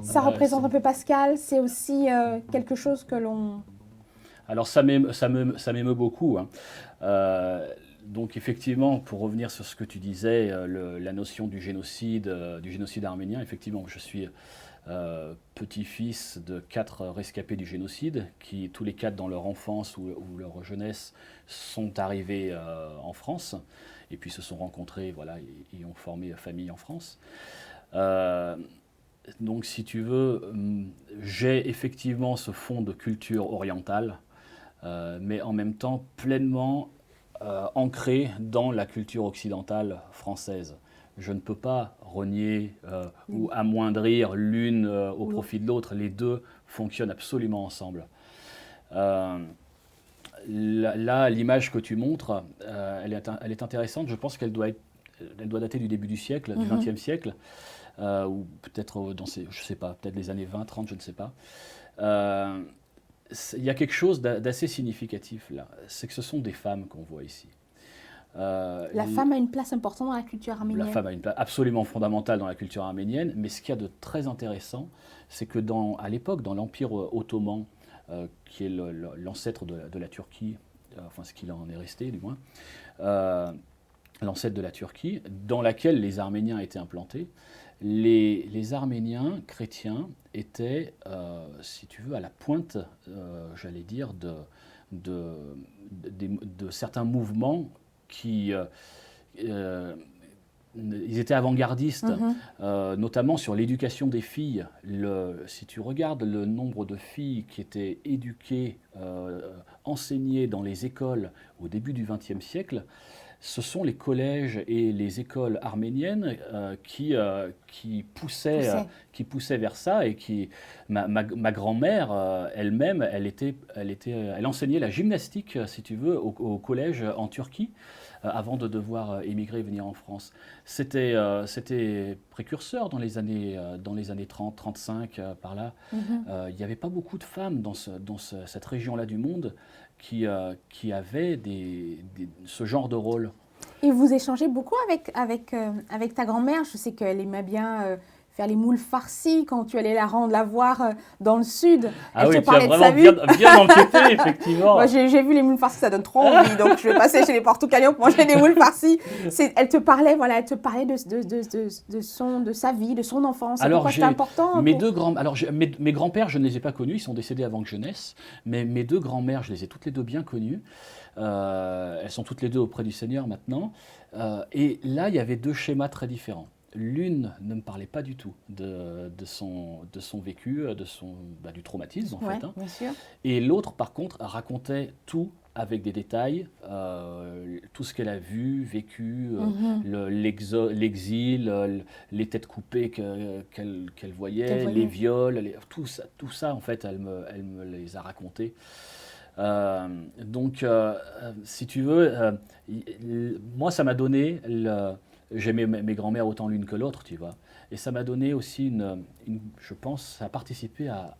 Ça représente un peu Pascal, c'est aussi quelque chose que l'on... Alors ça m'émeut beaucoup, hein. Donc effectivement, pour revenir sur ce que tu disais, la notion du génocide arménien, effectivement, je suis petit-fils de 4 rescapés du génocide, qui tous les 4 dans leur enfance ou leur jeunesse sont arrivés en France, et puis se sont rencontrés, voilà, et ont formé famille en France. Euh, donc si tu veux, j'ai effectivement ce fond de culture orientale, mais en même temps pleinement ancré dans la culture occidentale française. Je ne peux pas renier ou amoindrir l'une au profit de l'autre. Les deux fonctionnent absolument ensemble. Euh, Là, l'image que tu montres, elle est intéressante. Je pense elle doit dater du début du siècle, du XXe siècle, ou peut-être je sais pas, peut-être les années 20, 30, je ne sais pas. Euh, il y a quelque chose d'assez significatif là, c'est que ce sont des femmes qu'on voit ici. La femme a une place importante dans la culture La arménienne. femme a une place absolument fondamentale dans la culture arménienne, mais ce qu'il y a de très intéressant, c'est que à l'époque, dans l'Empire ottoman, qui est l'ancêtre de la Turquie, enfin ce qu'il en est resté du moins, euh, l'ancêtre de la Turquie, dans laquelle les Arméniens étaient implantés, les Arméniens chrétiens étaient, si tu veux, à la pointe, j'allais dire, de, de certains mouvements qui... euh, ils étaient avant-gardistes, notamment sur l'éducation des filles. Si tu regardes le nombre de filles qui étaient éduquées, enseignées dans les écoles au début du XXe siècle, ce sont les collèges et les écoles arméniennes qui poussaient vers ça et ma grand-mère elle-même, elle enseignait la gymnastique, si tu veux, au collège en Turquie avant de devoir émigrer et venir en France. C'était précurseur dans les années 30, 35, par là. Il n'y avait pas beaucoup de femmes cette région-là du monde qui avaient ce genre de rôle. Et vous échangez beaucoup avec ta grand-mère. Je sais qu'elle aimait bien faire les moules farcis quand tu allais la voir dans le sud. Ah Elle te oui, tu as parlait de vraiment sa vie. bien enquêté, effectivement. Moi, j'ai vu les moules farcis, ça donne trop envie. Donc, je vais passer chez les Portucaliens pour manger des moules farcis. Elle te parlait, voilà, elle te parlait de sa vie, de son enfance. Alors, Pourquoi c'était important mes grands-pères, je ne les ai pas connus, ils sont décédés avant que je naisse, mais mes deux grands-mères, je les ai toutes les deux bien connues. Elles sont toutes les deux auprès du Seigneur maintenant. Et là, il y avait deux schémas très différents. L'une ne me parlait pas du tout de son vécu, du traumatisme en Ouais, fait, hein. bien sûr. Et l'autre, par contre, racontait tout avec des détails, tout ce qu'elle a vu, vécu, l'exil, les têtes coupées qu'elle voyait, les viols, tout ça, en fait, elle me les a racontés. Donc, si tu veux, moi, ça m'a donné, j'aimais mes grands-mères autant l'une que l'autre, tu vois, et ça m'a donné aussi je pense, ça a participé à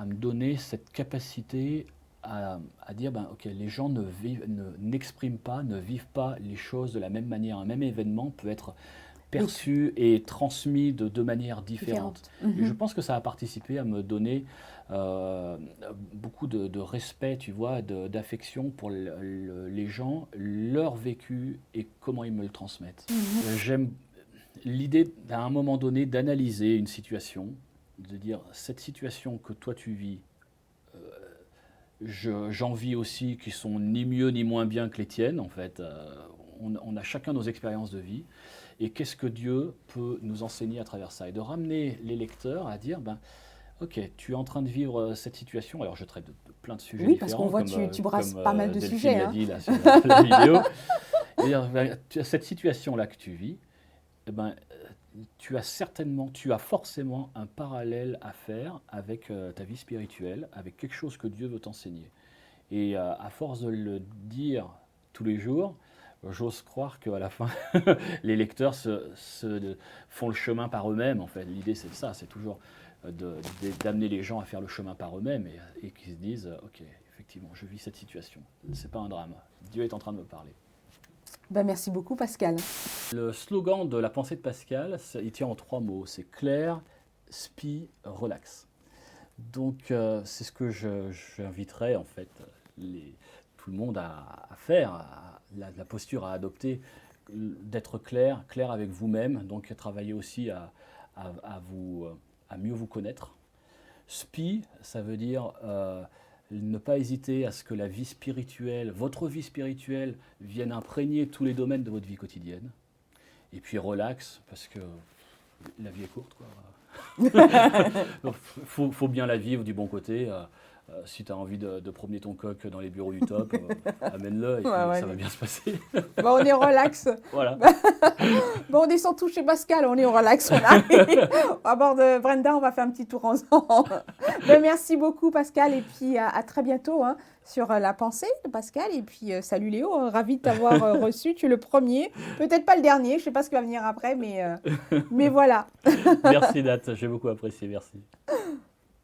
me donner cette capacité à dire, ben, ok, les gens n'expriment pas, ne vivent pas les choses de la même manière. Un même événement peut être perçu et transmis de deux manières différentes. Et je pense que ça a participé à me donner beaucoup de respect, tu vois, d'affection pour les gens, leur vécu et comment ils me le transmettent. J'aime l'idée, à un moment donné, d'analyser une situation, de dire, cette situation que toi tu vis, j'en vis aussi qui sont ni mieux ni moins bien que les tiennes, en fait. On a chacun nos expériences de vie. Et qu'est-ce que Dieu peut nous enseigner à travers ça? Et de ramener les lecteurs à dire, ben, ok, tu es en train de vivre cette situation. Alors je traite de plein de sujets Oui, parce qu'on différents, voit tu brasses comme pas mal de Delphine sujets. l'a Hein. dit là, sur la vidéo. Et dire, ben, cette situation-là que tu vis, eh ben, tu as forcément un parallèle à faire avec ta vie spirituelle, avec quelque chose que Dieu veut t'enseigner. Et à force de le dire tous les jours, j'ose croire qu'à la fin, les lecteurs font le chemin par eux-mêmes. En fait, l'idée c'est ça, c'est toujours d'amener les gens à faire le chemin par eux-mêmes et qu'ils se disent, ok, effectivement, je vis cette situation. C'est pas un drame. Dieu est en train de me parler. Ben, merci beaucoup, Pascal. Le slogan de la pensée de Pascal, il tient en 3 mots. C'est clair, SPI Relax. Donc c'est ce que j'inviterais en fait tout le monde à faire, la posture à adopter, d'être clair avec vous-même, donc travailler aussi à mieux vous connaître. SPI, ça veut dire ne pas hésiter à ce que la vie spirituelle, votre vie spirituelle, vienne imprégner tous les domaines de votre vie quotidienne. Et puis relax, parce que la vie est courte, quoi. Faut bien la vivre du bon côté. Si tu as envie de promener ton coq dans les bureaux du top, amène-le et puis ça va bien se passer. Bon, on est relax. Voilà. Bon, on descend tout chez Pascal, on est relax, on arrive. À bord de Brenda, on va faire un petit tour ensemble. Ben, merci beaucoup Pascal et puis à très bientôt sur la pensée de Pascal. Et puis salut Léo, ravi de t'avoir reçu, tu es le premier, peut-être pas le dernier, je ne sais pas ce qui va venir après, mais voilà. Merci Nat, j'ai beaucoup apprécié, merci.